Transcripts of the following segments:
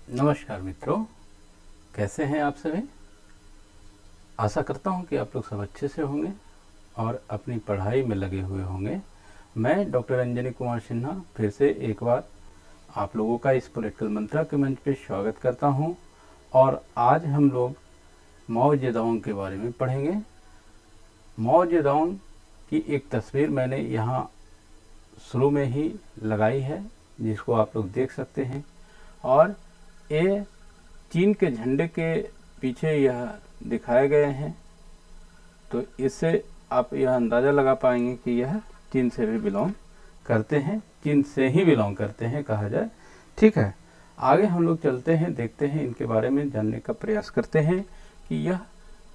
नमस्कार मित्रों, कैसे हैं आप सभी। आशा करता हूं कि आप लोग सब अच्छे से होंगे और अपनी पढ़ाई में लगे हुए होंगे। मैं डॉक्टर अंजनी कुमार सिन्हा फिर से एक बार आप लोगों का इस पॉलिटिकल मंत्रा के मंच पे स्वागत करता हूं। और आज हम लोग माओ जेडोंग के बारे में पढ़ेंगे। माओ जेडोंग की एक तस्वीर मैंने यहाँ शुरू में ही लगाई है, जिसको आप लोग देख सकते हैं। और ये चीन के झंडे के पीछे यह दिखाए गए हैं, तो इससे आप यह अंदाज़ा लगा पाएंगे कि यह चीन से भी बिलोंग करते हैं, चीन से ही बिलोंग करते हैं कहा जाए। ठीक है, आगे हम लोग चलते हैं, देखते हैं, इनके बारे में जानने का प्रयास करते हैं कि यह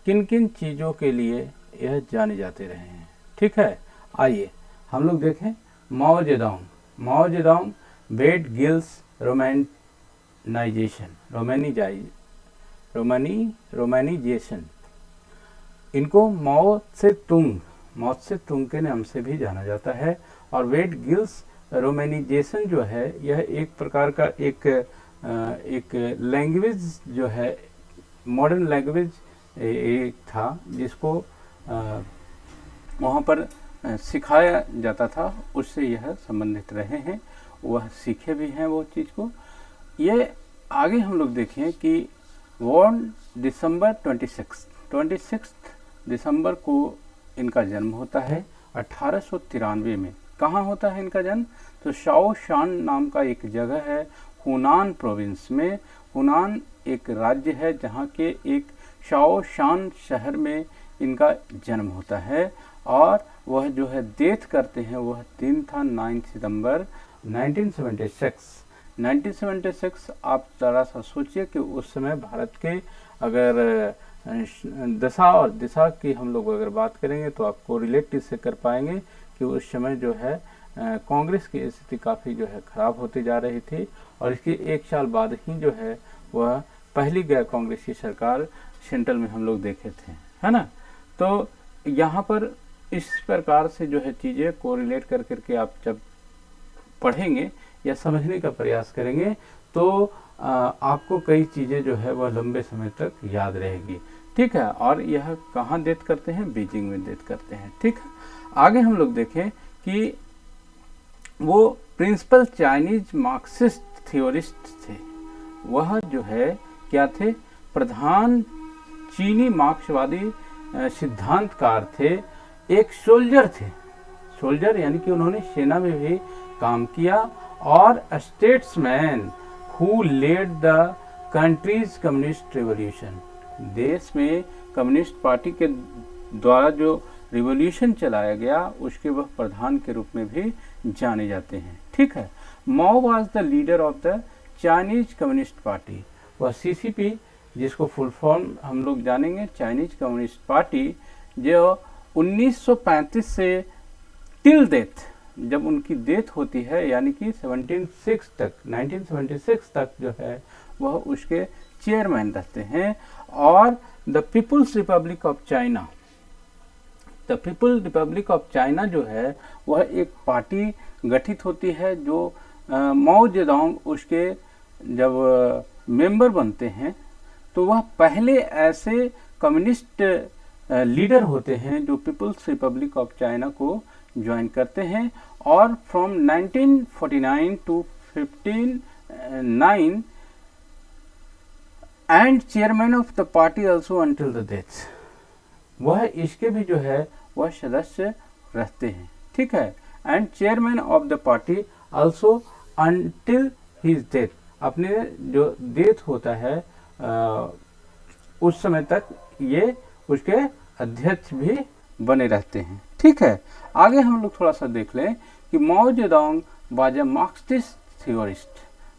किन किन चीज़ों के लिए यह जाने जाते रहे हैं। ठीक है, आइए हम लोग देखें। माओ जेडोंग बेट गिल्स रोमानिजेशन। इनको माओ से तुंग के नाम से भी जाना जाता है। और वेट गिल्स रोमानिजेशन जो है, यह एक प्रकार का एक लैंग्वेज जो है, मॉडर्न लैंग्वेज एक था, जिसको वहाँ पर सिखाया जाता था, उससे यह संबंधित रहे हैं, वह सीखे भी हैं वो चीज़ को। ये आगे हम लोग देखें कि वॉन दिसंबर 26 दिसंबर को इनका जन्म होता है 1893 में। कहाँ होता है इनका जन्म? तो शाओशान नाम का एक जगह है हुनान प्रोविंस में। हुनान एक राज्य है जहाँ के एक शाओशान शहर में इनका जन्म होता है। और वह जो है डेथ करते हैं, वह दिन था 9 सितंबर 1976। आप ज़रा सा सोचिए कि उस समय भारत के अगर दशा और दिशा की हम लोग अगर बात करेंगे तो आपको रिलेट इससे कर पाएंगे कि उस समय जो है कांग्रेस की स्थिति काफ़ी जो है ख़राब होती जा रही थी। और इसके एक साल बाद ही जो है वह पहली गैर कांग्रेसी सरकार सेंट्रल में हम लोग देखे थे, है ना। तो यहाँ पर इस प्रकार से जो है चीज़ें को रिलेट कर करके आप जब पढ़ेंगे या समझने का प्रयास करेंगे तो आपको कई चीज़ें जो है वह लंबे समय तक याद रहेगी। ठीक है, और यह कहाँ डेट करते हैं? बीजिंग में डेट करते हैं। ठीक है, आगे हम लोग देखें कि वो प्रिंसिपल चाइनीज मार्क्सिस्ट थ्योरिस्ट थे। वह जो है क्या थे? प्रधान चीनी मार्क्सवादी सिद्धांतकार थे। एक सोल्जर थे, सोल्जर यानी कि उन्होंने सेना में भी काम किया। और statesman who led the country's communist revolution. देश में कम्युनिस्ट पार्टी के द्वारा जो रिवॉल्यूशन चलाया गया उसके वह प्रधान के रूप में भी जाने जाते हैं। ठीक है, Mao was the leader of the Chinese communist party. वह सीसीपी, जिसको फुल फॉर्म हम लोग जानेंगे, चाइनीज कम्युनिस्ट पार्टी, जो 1935 से टिल डेथ, जब उनकी डेथ होती है यानी कि 1976 तक जो है वह उसके चेयरमैन रहते हैं। और the people's republic of China, the people republic of China जो है वह एक पार्टी गठित होती है जो माओ जेडोंग उसके जब मेंबर बनते हैं तो वह पहले ऐसे कम्युनिस्ट लीडर होते हैं जो पीपल्स रिपब्लिक ऑफ चाइना को ज्वाइन करते हैं। और from 1949 to 1959 and chairman of the party also until the death. वह इसके भी जो है वह सदस्य रहते हैं। ठीक है, and chairman of the party also until his death. अपने जो डेथ होता है उस समय तक ये उसके अध्यक्ष भी बने रहते हैं। ठीक है, आगे हम लोग थोड़ा सा देख लें कि Mao Zedong was a Marxist theorist.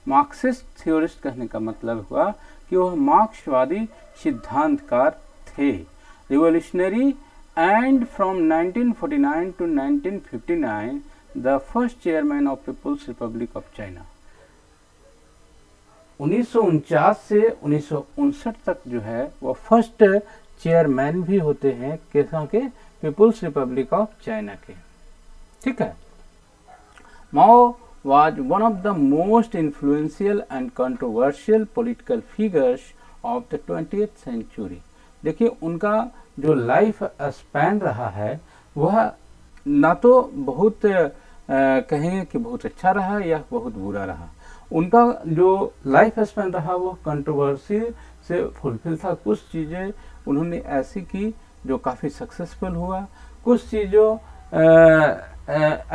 Marxist theorist कहने का मतलब हुआ कि वह मार्क्सवादी सिद्धांतकार थे। Revolutionary and from 1949 to 1959 the first chairman of people's republic of China. 1949 से 1959 तक जो है वह फर्स्ट चेयरमैन भी होते हैं किसका के? पीपुल्स रिपब्लिक ऑफ चाइना के। ठीक है, माओ was one of the most influential and controversial political figures of the 20th century। देखिए उनका जो लाइफ स्पैन रहा है वह ना तो बहुत कहेंगे कि बहुत अच्छा रहा या बहुत बुरा रहा। उनका जो लाइफ स्पैन रहा वो कंट्रोवर्सी से फुलफिल था। कुछ चीज़ें उन्होंने ऐसी की जो काफ़ी सक्सेसफुल हुआ, कुछ चीज़ों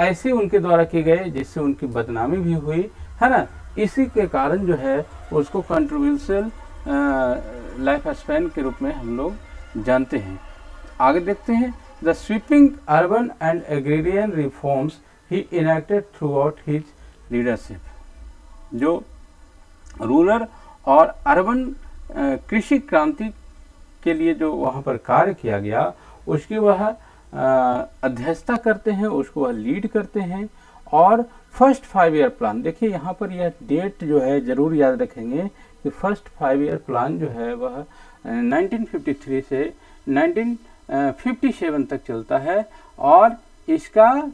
ऐसे उनके द्वारा किए गए जिससे उनकी बदनामी भी हुई, है ना। इसी के कारण जो है उसको कंट्रोवर्शियल लाइफ स्पैन के रूप में हम लोग जानते हैं। आगे देखते हैं, the sweeping urban and agrarian reforms he enacted through out his leadership. जो रूरल और अर्बन कृषि क्रांति के लिए जो वहाँ पर कार्य किया गया उसकी वह अध्यक्षता करते हैं, उसको वह लीड करते हैं। और फर्स्ट 5 ईयर प्लान, देखिए यहाँ पर यह डेट जो है ज़रूर याद रखेंगे कि फर्स्ट 5 ईयर प्लान जो है वह 1953 से 1957 तक चलता है और इसका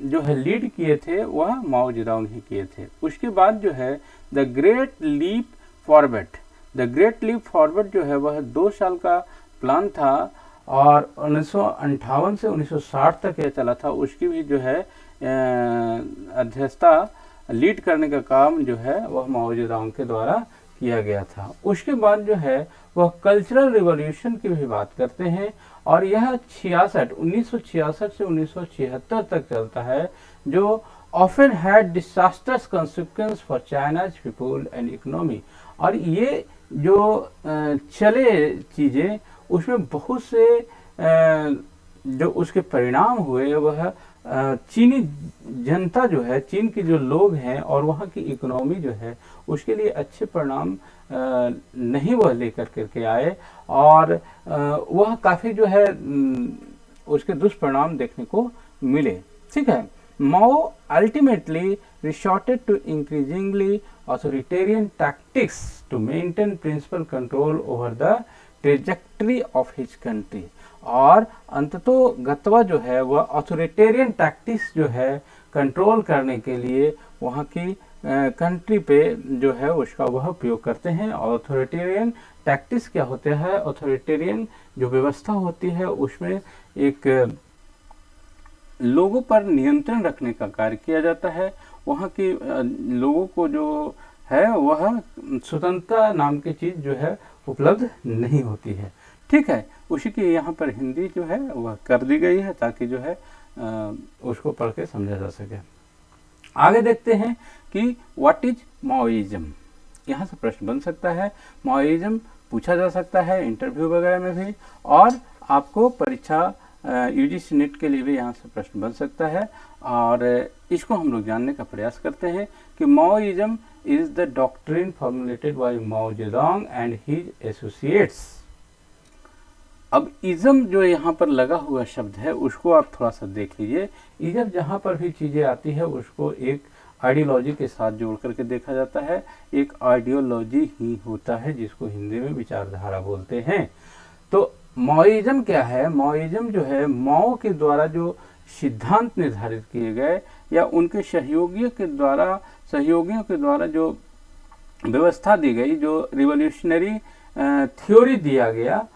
जो है लीड किए थे वह माओ जेडोंग ही किए थे। उसके बाद जो है the great leap forward, the great leap forward जो है वह 2 साल का प्लान था और 1958 से 1960 तक यह चला था। उसकी भी जो है अध्यक्षता लीड करने का काम जो है वह माओ जेडोंग के द्वारा किया गया था। उसके बाद जो है वह कल्चरल रिवॉल्यूशन की भी बात करते हैं और यह 1966 से 1976 तक चलता है, जो often had disasters consequence for China's people and economy. और ये जो चले चीज़ें उसमें बहुत से जो उसके परिणाम हुए वह चीनी जनता जो है, चीन के जो लोग हैं और वहाँ की इकोनॉमी जो है उसके लिए अच्छे परिणाम नहीं वह लेकर करके आए और वह काफ़ी जो है उसके दुष्परिणाम देखने को मिले। ठीक है, Mao ultimately resorted to increasingly authoritarian tactics to maintain principal control over the trajectory of his country. और अंततोगत्वा जो है वह ऑथोरिटेरियन टैक्टिक्स जो है कंट्रोल करने के लिए वहाँ की कंट्री पे जो है उसका वह उपयोग करते हैं। ऑथोरिटेरियन टैक्टिक्स क्या होते हैं? ऑथोरिटेरियन जो व्यवस्था होती है उसमें एक लोगों पर नियंत्रण रखने का कार्य किया जाता है। वहाँ के लोगों को जो है वह स्वतंत्रता नाम की चीज़ जो है उपलब्ध नहीं होती है। ठीक है, उसी की यहाँ पर हिंदी जो है वह कर दी गई है ताकि जो है उसको पढ़ के समझा जा सके। आगे देखते हैं कि व्हाट इज माओइज्म। यहाँ से प्रश्न बन सकता है, माओइज्म पूछा जा सकता है इंटरव्यू वगैरह में भी और आपको परीक्षा यूजीसी नेट के लिए भी यहाँ से प्रश्न बन सकता है। और इसको हम लोग जानने का प्रयास करते हैं कि Maoism is the doctrine formulated bye Mao Zedong and his associates. अब इज़म जो यहाँ पर लगा हुआ शब्द है उसको आप थोड़ा सा देख लीजिए। इज़म जहाँ पर भी चीज़ें आती है उसको एक आइडियोलॉजी के साथ जोड़ करके देखा जाता है। एक आइडियोलॉजी ही होता है जिसको हिंदी में विचारधारा बोलते हैं। तो माओइज्म क्या है? माओइज्म जो है माओ के द्वारा जो सिद्धांत निर्धारित किए गए या उनके सहयोगियों के द्वारा जो व्यवस्था दी गई, जो रिवोल्यूशनरी थ्योरी दिया गया,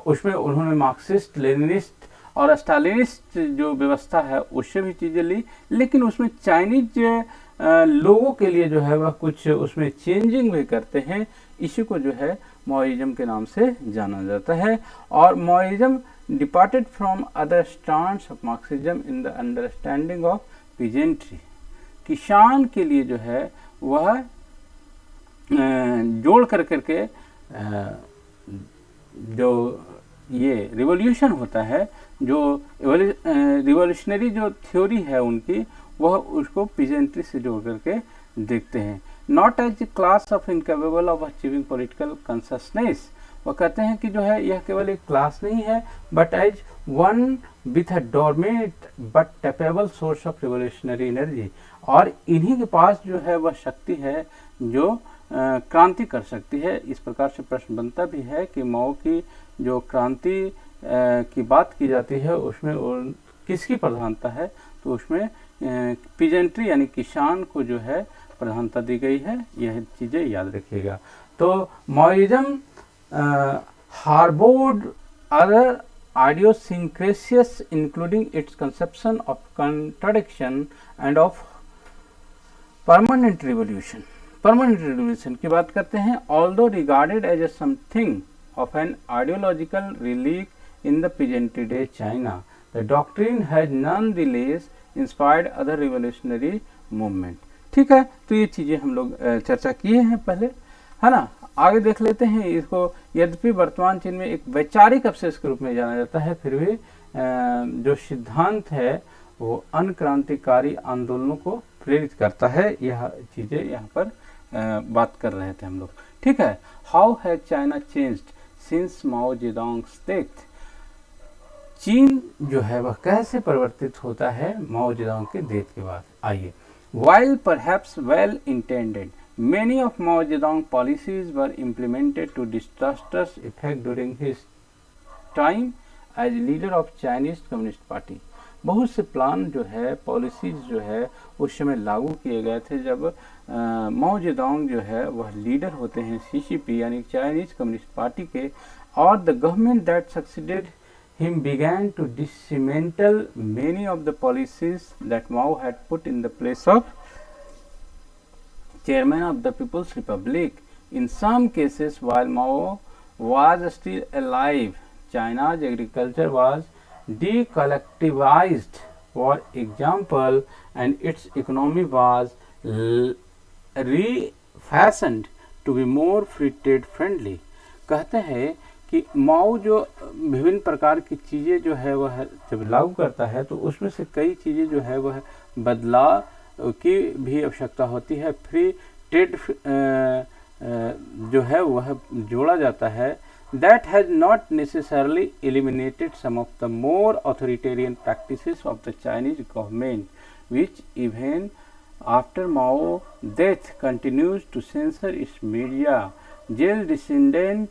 उसमें उन्होंने मार्क्सिस्ट, लेनिनिस्ट और स्टालिनिस्ट जो व्यवस्था है उससे भी चीज़ें ली, लेकिन उसमें चाइनीज लोगों के लिए जो है वह कुछ उसमें चेंजिंग भी करते हैं। इसी को जो है माओइज्म के नाम से जाना जाता है। और Maoism departed from other stands of Marxism in the understanding of peasantry. किसान के लिए जो है वह जोड़ कर करके जो ये रिवॉल्यूशन होता है, जो रिवॉल्यूशनरी जो थ्योरी है उनकी, वह उसको पीजेंट्री से जोड़ करके देखते हैं। Not as a class of incapable of achieving political consciousness. वह कहते हैं कि जो है यह केवल एक क्लास नहीं है but as one with a dormant but capable source of revolutionary energy. और इन्हीं के पास जो है वह शक्ति है जो क्रांति कर सकती है। इस प्रकार से प्रश्न बनता भी है कि माओ की जो क्रांति की बात की जाती है उसमें किसकी प्रधानता है? तो उसमें पीजेंट्री यानी किसान को जो है प्रधानता दी गई है। यह चीज़ें याद रखिएगा। तो Maoism harboured other idiosyncrasies including its conception of contradiction and of permanent revolution। Permanent revolution की बात करते हैं। although regarded as a something of an ideological relic in the present day China, the doctrine has nonetheless inspired other revolutionary movement। ठीक है, तो ये चीज़ें हम लोग चर्चा किए हैं पहले, है ना। आगे देख लेते हैं इसको। यद्यपि वर्तमान चीन में एक वैचारिक अवशेष के रूप में जाना जाता है, फिर भी जो सिद्धांत है वो अनक्रांतिकारी आंदोलनों को प्रेरित करता है। यह चीज़ें यहाँ पर बात कर रहे थे हम लोग। ठीक है, how has China changed since Mao Zedong's death. चीन जो है वह कैसे परिवर्तित होता है माओ जेडोंग के डेथ के बाद। आइए। While perhaps well intended, many of Mao Zedong policies were implemented to disastrous effect during his time as leader of Chinese Communist Party। बहुत से प्लान जो है, पॉलिसीज जो है उस समय लागू किए गए थे जब माओ जेडोंग जो है वह लीडर होते हैं CCP यानी चाइनीज कम्युनिस्ट पार्टी के। और the government that succeeded him began to dismantle many of the policies that Mao had put in the place of chairman of the People's Republic। In some cases, while Mao was still alive, China's agriculture was decollectivized, for example, and its economy was refashioned to be more free trade friendly। कहते हैं कि माओ जो विभिन्न प्रकार की चीज़ें जो है वह जब लागू करता है तो उसमें से कई चीज़ें जो है वह बदलाव की भी आवश्यकता होती है। फ्री ट्रेड जो है वह जोड़ा जाता है। That has not necessarily eliminated some of the more authoritarian practices of the Chinese government which even after Mao death continues to censor its media, jail dissidents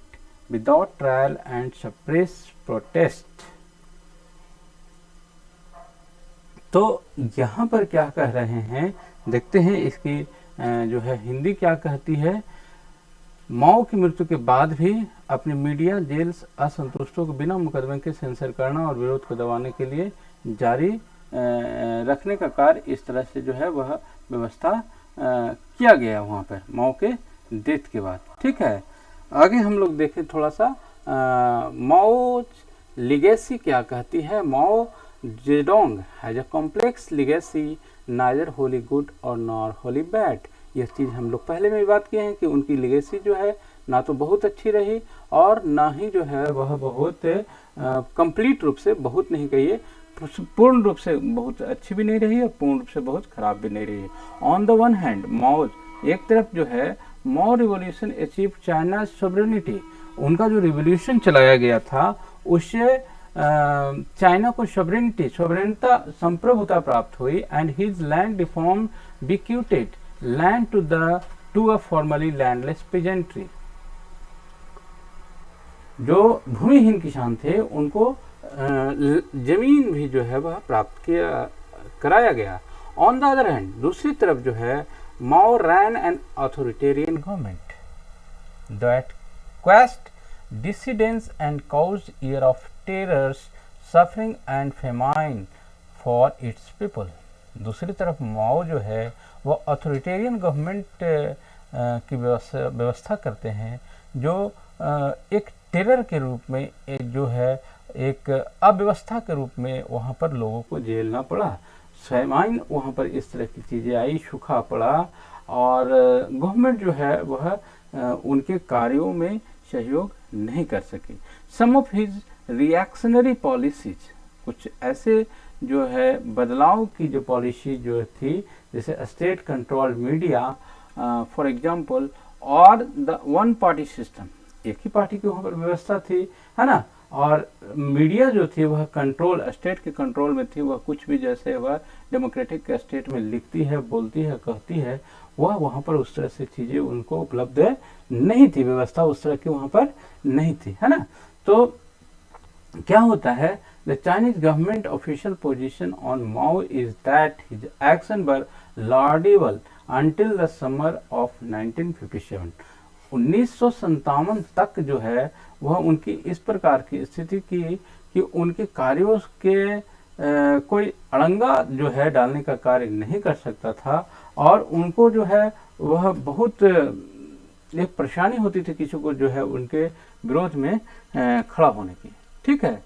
without trial and suppress protest। तो यहाँ पर क्या कह रहे हैं, देखते हैं इसकी जो है हिंदी क्या कहती है। माओ की मृत्यु के बाद भी अपनी मीडिया, जेल्स असंतुष्टों को बिना मुकदमे के सेंसर करना और विरोध को दबाने के लिए जारी रखने का कार्य, इस तरह से जो है वह व्यवस्था किया गया वहाँ पर माओ के डेथ के बाद। ठीक है, आगे हम लोग देखें थोड़ा सा माओ लिगेसी क्या कहती है। माओ Zedong has a complex legacy, neither Holi good और नॉर होली बैड। यह चीज़ हम लोग पहले में भी बात किए हैं कि उनकी लिगेसी जो है ना तो बहुत अच्छी रही और ना ही जो है वह बहुत कंप्लीट रूप से, बहुत नहीं कहिए पूर्ण रूप से बहुत अच्छी भी नहीं रही और पूर्ण रूप से बहुत खराब भी नहीं रही। ऑन द वन हैंड माओ, एक तरफ जो है माओ रिवॉल्यूशन अचीव चाइना सॉवरेनिटी, उनका जो रिवॉल्यूशन चलाया गया था उससे चाइना को सॉवरेनिता संप्रभुता प्राप्त हुई। And his land reform bequeathed land to a formerly landless peasantry. जो भूमिहीन किसान थे उनको जमीन भी जो है वह प्राप्त कराया गया। ऑन द अदर हैंड, दूसरी तरफ जो है Mao ran an authoritarian government that quashed dissidents and caused year of terrors, suffering and famine for its people। दूसरी तरफ माओ जो है वो अथॉरिटेरियन गवर्नमेंट की व्यवस्था करते हैं जो एक टेरर के रूप में, जो है एक अव्यवस्था के रूप में वहाँ पर लोगों को झेलना पड़ा। फैमाइन वहाँ पर इस तरह की चीज़ें आई, सूखा पड़ा और गवर्नमेंट जो है वह उनके कार्यों में सहयोग नहीं कर सकी। सम ऑफ हिज रिएक्शनरी पॉलिसीज, कुछ ऐसे जो है बदलाव की जो पॉलिसी जो थी, जैसे state control media for example, और द वन पार्टी सिस्टम, एक ही पार्टी की वहाँ पर व्यवस्था थी, है ना। और मीडिया जो थी वह कंट्रोल, स्टेट के कंट्रोल में थी। वह कुछ भी जैसे वह डेमोक्रेटिक स्टेट में लिखती है, बोलती है, कहती है, वह वहाँ पर उस तरह से चीज़ें उनको उपलब्ध नहीं थी, व्यवस्था उस तरह की वहाँ पर नहीं थी, है ना। तो क्या होता है The Chinese government official position on Mao is that his actions were laudable until the summer of 1957. 1957 तक जो है वह उनकी इस प्रकार की स्थिति की कि उनके कार्यों के कोई अड़ंगा जो है डालने का कार्य नहीं कर सकता था, और उनको जो है वह बहुत एक परेशानी होती थी किसी को जो है उनके विरोध में खड़ा होने की। ठीक है,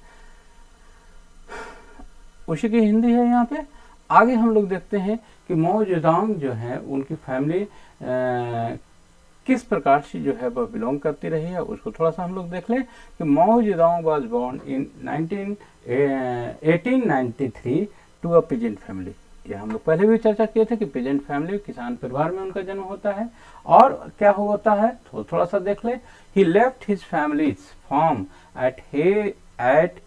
उसी की हिंदी है यहाँ पे। आगे हम लोग देखते हैं कि माओ जेडोंग जो है उनकी फैमिली किस प्रकार से जो है वह बिलोंग करती रही है, उसको थोड़ा सा हम लोग देख लें कि Mao Zedong was born in 1893 to a peasant family. ये हम लोग पहले भी चर्चा किए थे कि पीजेंट फैमिली, किसान परिवार में उनका जन्म होता है। और क्या होता है थोड़ा सा देख ले। He left his family's farm at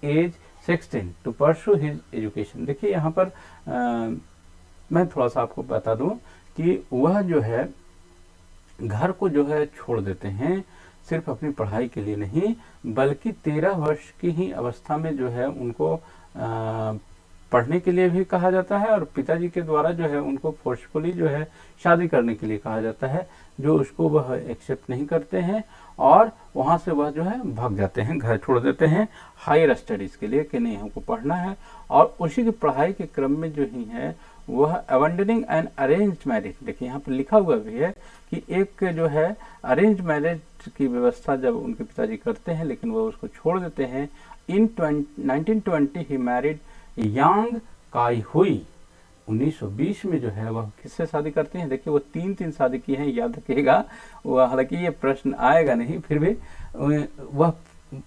age 16 to pursue his education. देखिए यहाँ पर मैं थोड़ा सा आपको बता दूं कि वह जो है घर को जो है छोड़ देते हैं सिर्फ अपनी पढ़ाई के लिए नहीं, बल्कि 13 वर्ष की ही अवस्था में जो है उनको पढ़ने के लिए भी कहा जाता है, और पिताजी के द्वारा जो है उनको फोर्सफुली जो है शादी करने के लिए कहा जाता है, जो उसको वह एक्सेप्ट नहीं करते हैं, और वहाँ से वह जो है भाग जाते हैं, घर छोड़ देते हैं हायर स्टडीज़ के लिए कि नहीं हमको पढ़ना है। और उसी की पढ़ाई के क्रम में जो ही है वह अबंडनिंग एंड अरेंज मैरिज, देखिए यहाँ पर लिखा हुआ भी है कि एक जो है अरेंज मैरिज की व्यवस्था जब उनके पिताजी करते हैं, लेकिन वह उसको छोड़ देते हैं। इन 1920 ही मैरिड यांग काई हुई। 1920 में जो है वह किससे शादी करते हैं? देखिए वो तीन शादी की हैं, याद रखिएगा। वह हालांकि ये प्रश्न आएगा नहीं, फिर भी वह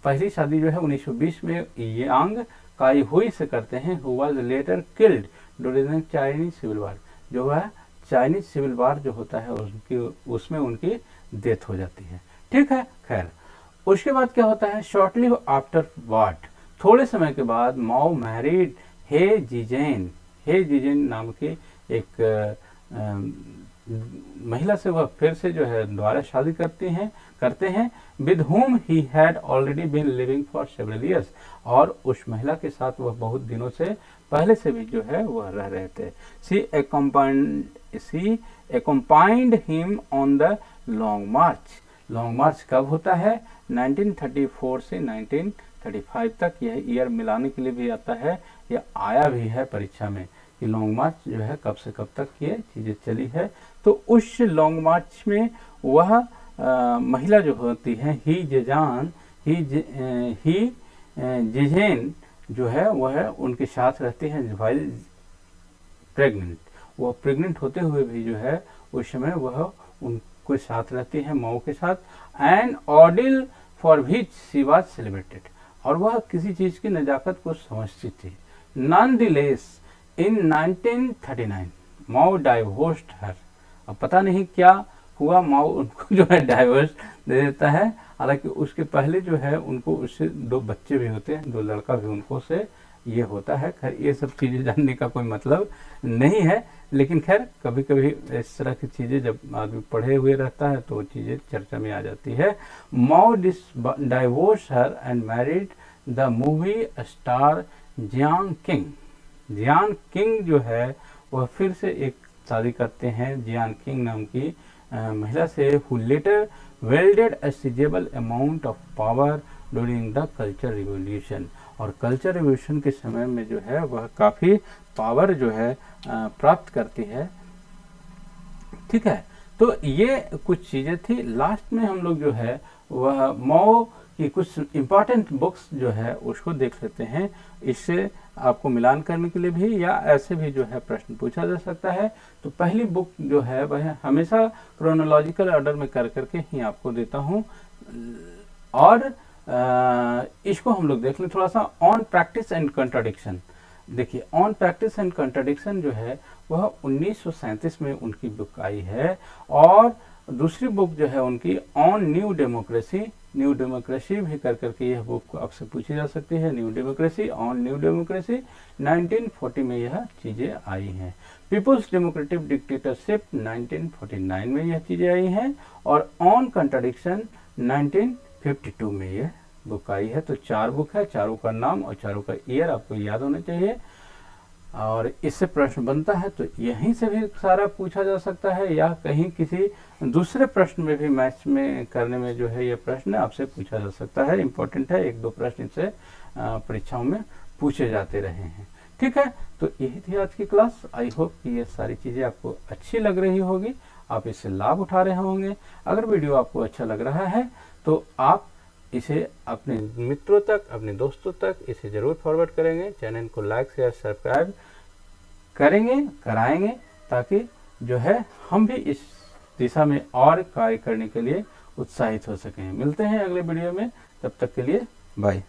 पहली शादी जो है 1920 में यांग काई हुई से करते हैं, who was later killed during Chinese civil war. जो है चाइनीज सिविल वार जो होता है उसमें उनकी डेथ हो जाती है। ठीक है, खैर उसके बाद क्या होता है, शॉर्टली आफ्टर वाट, थोड़े समय के बाद माओ मैरिड हे जीजेन नाम की एक महिला से वह फिर से जो है दोबारा शादी करते हैं with whom he had already been living for several years. और उस महिला के साथ वह बहुत दिनों से पहले से भी जो है वह रह रहे थे। She accompanied him on the long march. Long march कब होता है? 1934 से 1935 तक। यह ईयर मिलाने के लिए भी आता है, यह आया भी है परीक्षा में कि लॉन्ग मार्च जो है कब से कब तक ये चीज़ें चली है। तो उस लॉन्ग मार्च में वह महिला जो होती है ही जिजेन जो है वह उनके साथ रहती है वाइल प्रेग्नेंट। वह प्रेग्नेंट होते हुए भी जो है उस समय वह उनके साथ रहती है, माओ के साथ। And ordeal for which she was celebrated, और वह किसी चीज़ की नज़ाकत को समझती थी। Nonetheless in 1939 Mao divorced her. अब पता नहीं क्या हुआ, माओ उनको जो है डाइवोर्स दे देता है। हालांकि उसके पहले जो है उनको उससे 2 बच्चे भी होते हैं, 2 लड़का भी उनको से ये होता है। खैर ये सब चीज़ें जानने का कोई मतलब नहीं है, लेकिन खैर कभी कभी इस तरह की चीज़ें जब आदमी पढ़े हुए रहता है तो चीज़ें चर्चा में आ जाती है। Mao divorce her and married the movie star Jiang Qing जो है वह फिर से एक शादी करते हैं जियांग किंग नाम की महिला से, who later wielded a sizeable amount of power during the culture revolution. और कल्चर रिवोल्यूशन के समय में जो है वह काफ़ी पावर जो है प्राप्त करती है। ठीक है, तो ये कुछ चीज़ें थी। लास्ट में हम लोग जो है वह माओ की कुछ इम्पॉर्टेंट बुक्स जो है उसको देख लेते हैं। इससे आपको मिलान करने के लिए भी या ऐसे भी जो है प्रश्न पूछा जा सकता है। तो पहली बुक जो है वह हमेशा क्रोनोलॉजिकल ऑर्डर में करके ही आपको देता हूँ, और इसको हम लोग देख लें थोड़ा सा। On practice and contradiction. देखिए ऑन प्रैक्टिस एंड कंट्राडिक्शन जो है वह 1937 में उनकी बुक आई है। और दूसरी बुक जो है उनकी ऑन न्यू डेमोक्रेसी भी करके यह बुक आपसे पूछी जा सकती है। New democracy, on new democracy 1940 में यह चीज़ें आई हैं। पीपुल्स डेमोक्रेटिक डिक्टेटरशिप 1949 में यह चीज़ें आई हैं। और ऑन कंट्राडिक्शन 1952 में यह बुक आई है। तो 4 बुक है, चारों का नाम और चारों का ईयर आपको याद होना चाहिए। और इससे प्रश्न बनता है तो यहीं से भी सारा पूछा जा सकता है, या कहीं किसी दूसरे प्रश्न में भी मैथ्स में करने में जो है ये प्रश्न आपसे पूछा जा सकता है। इम्पोर्टेंट है, 1-2 प्रश्न इससे परीक्षाओं में पूछे जाते रहे हैं। ठीक है, तो यही थी आज की क्लास। आई होप कि ये सारी चीज़ें आपको अच्छी लग रही होगी, आप इससे लाभ उठा रहे होंगे। अगर वीडियो आपको अच्छा लग रहा है तो आप इसे अपने मित्रों तक, अपने दोस्तों तक इसे ज़रूर फॉरवर्ड करेंगे। चैनल को लाइक शेयर सब्सक्राइब करेंगे, कराएंगे, ताकि जो है हम भी इस दिशा में और कार्य करने के लिए उत्साहित हो सकें। मिलते हैं अगले वीडियो में, तब तक के लिए बाय।